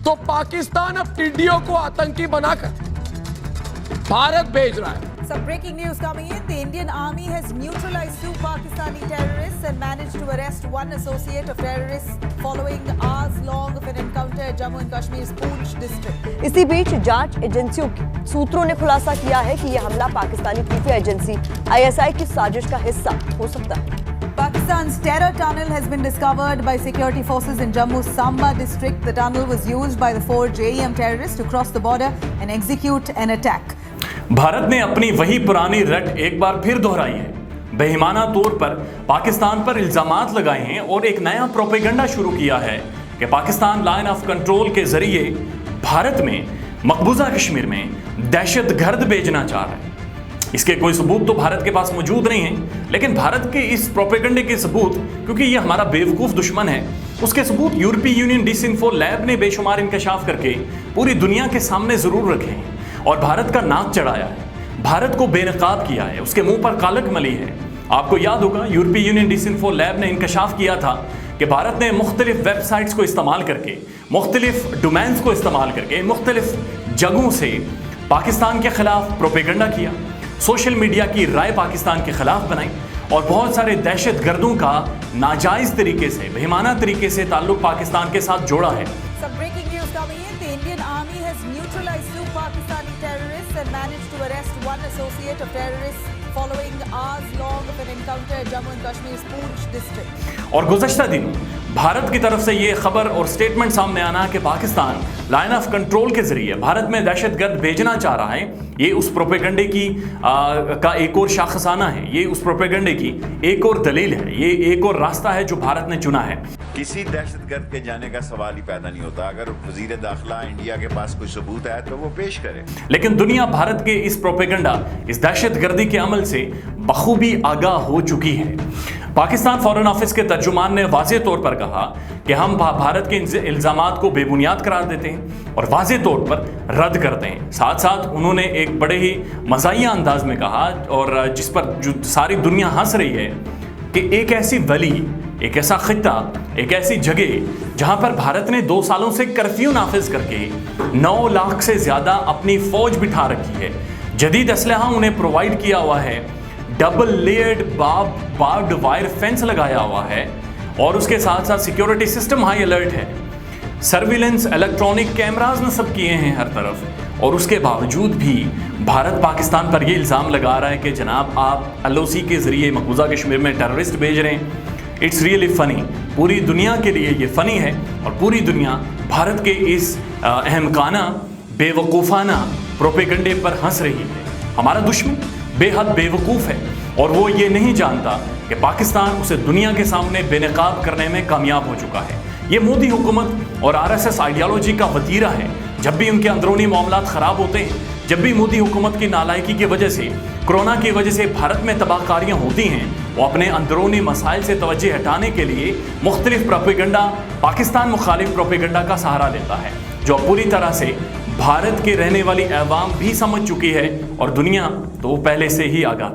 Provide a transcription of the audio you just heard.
तो पाकिस्तान अब टिड्डियों को आतंकी बनाकर भारत भेज रहा है। Some breaking news coming in. The Indian Army has neutralized 2 Pakistani terrorists and managed to arrest 1 associate of terrorists following hours long of an encounter at Jammu and Kashmir's Poonch district. इसी बीच जांच एजेंसियों के सूत्रों ने खुलासा किया है कि यह हमला पाकिस्तानी खुफिया एजेंसी ISI की साजिश का हिस्सा हो सकता है। Pakistan's terror tunnel has been discovered by security forces in Jammu's Samba district. The tunnel was used by the 4 JEM terrorists to cross the border and execute an attack. Bharat ने अपनी वही पुरानी रट एक बार फिर दोहराई है। बेईमाना तौर पर पाकिस्तान पर इल्जामात लगाए हैं और एक नया प्रोपेगेंडा शुरू किया है कि पाकिस्तान लाइन ऑफ कंट्रोल के जरिए भारत में मकबूजा कश्मीर में दहशतगर्द भेजना चाह रहा है। इसके कोई सबूत तो भारत के पास मौजूद नहीं है, लेकिन भारत के इस प्रोपेगेंडे के सबूत, क्योंकि ये हमारा बेवकूफ़ दुश्मन है, उसके सबूत यूरोपीय यूनियन डिसइंफो लैब ने बेशुमार इंकशाफ करके पूरी दुनिया के सामने ज़रूर रखे हैं और भारत का नाक चढ़ाया है, भारत को बेनकाब किया है, उसके मुंह पर कालक मली है। आपको याद होगा यूरोपीय यूनियन डिसइंफो लैब ने इंकशाफ किया था कि भारत ने मुख्तलिफ वेबसाइट्स को इस्तेमाल करके, मुख्तलिफ डोमेन्स को इस्तेमाल करके, मुख्तलिफ जगहों से पाकिस्तान के खिलाफ प्रोपेगेंडा किया, सोशल मीडिया की राय पाकिस्तान के खिलाफ बनाई और बहुत सारे दहशत गर्दों का नाजायज़ तरीके से, बेईमाना तरीके से ताल्लुक पाकिस्तान के साथ जोड़ा है। Some breaking news coming in. The Indian Army has neutralized 2 Pakistani terrorists and managed to arrest 1 associate of terrorists following hours long of an encounter at Jammu and Kashmir's Poonch district. और गुज़श्ता दिनों भारत की तरफ से ये खबर और statement सामने आना कि पाकिस्तान लाइन ऑफ कंट्रोल के जरिए भारत में दहशतगर्द भेजना चाह रहा है, ये उस प्रोपेगेंडे की का एक और शाखसाना है, ये उस प्रोपेगेंडे की एक और दलील है, ये एक और रास्ता है जो भारत ने चुना है। किसी दहशतगर्द के जाने का सवाल ही पैदा नहीं होता। अगर वजीर दाखिला इंडिया के पास कोई सबूत है तो वो पेश करे। लेकिन दुनिया भारत के इस प्रोपेगेंडा, इस दहशतगर्दी के अमल से बखूबी आगाह हो चुकी है। पाकिस्तान फॉरेन ऑफिस के तर्जुमान ने वाज़ेह तौर पर कहा कि हम भारत के इल्ज़ामात को बेबुनियाद करार देते हैं और वाज़ेह तौर पर रद्द करते हैं। साथ साथ उन्होंने एक बड़े ही मज़ाहिया अंदाज में कहा, और जिस पर जो सारी दुनिया हंस रही है, कि एक ऐसी वली, एक ऐसा खित्ता, एक ऐसी जगह जहां पर भारत ने 2 सालों से कर्फ्यू नाफिज करके 9 लाख से ज़्यादा अपनी फ़ौज बिठा रखी है, जदीद असलहा उन्हें प्रोवाइड किया हुआ है, double layered barbed wire fence लगाया हुआ है और उसके साथ साथ सिक्योरिटी सिस्टम हाई अलर्ट है, सर्विलेंस इलेक्ट्रॉनिक कैमराज नस्ब किए हैं हर तरफ, और उसके बावजूद भी भारत पाकिस्तान पर ये इल्ज़ाम लगा रहा है कि जनाब आप LOC के ज़रिए मकबूजा कश्मीर में टेररिस्ट भेज रहे हैं। It's really funny. पूरी दुनिया के लिए ये फ़नी है और पूरी दुनिया भारत के इस अहमकाना, बेवकूफ़ाना प्रोपेगेंडे पर हंस रही है। हमारा दुश्मन बेहद बेवकूफ़ है और वो ये नहीं जानता कि पाकिस्तान उसे दुनिया के सामने बेनकाब करने में कामयाब हो चुका है। ये मोदी हुकूमत और RSS आइडियालॉजी का वतीरा है। जब भी उनके अंदरूनी मामलात ख़राब होते हैं, जब भी मोदी हुकूमत की नालायकी की वजह से, कोरोना की वजह से भारत में तबाहकारियाँ होती हैं, वो अपने अंदरूनी मसाइल से तवज्जो हटाने के लिए मुख्तलिफ प्रोपेगेंडा, पाकिस्तान मुखालिफ प्रोपेगेंडा का सहारा लेता है, जो पूरी तरह से भारत के रहने वाली अवाम भी समझ चुकी है और दुनिया तो वो पहले से ही आगाह थी।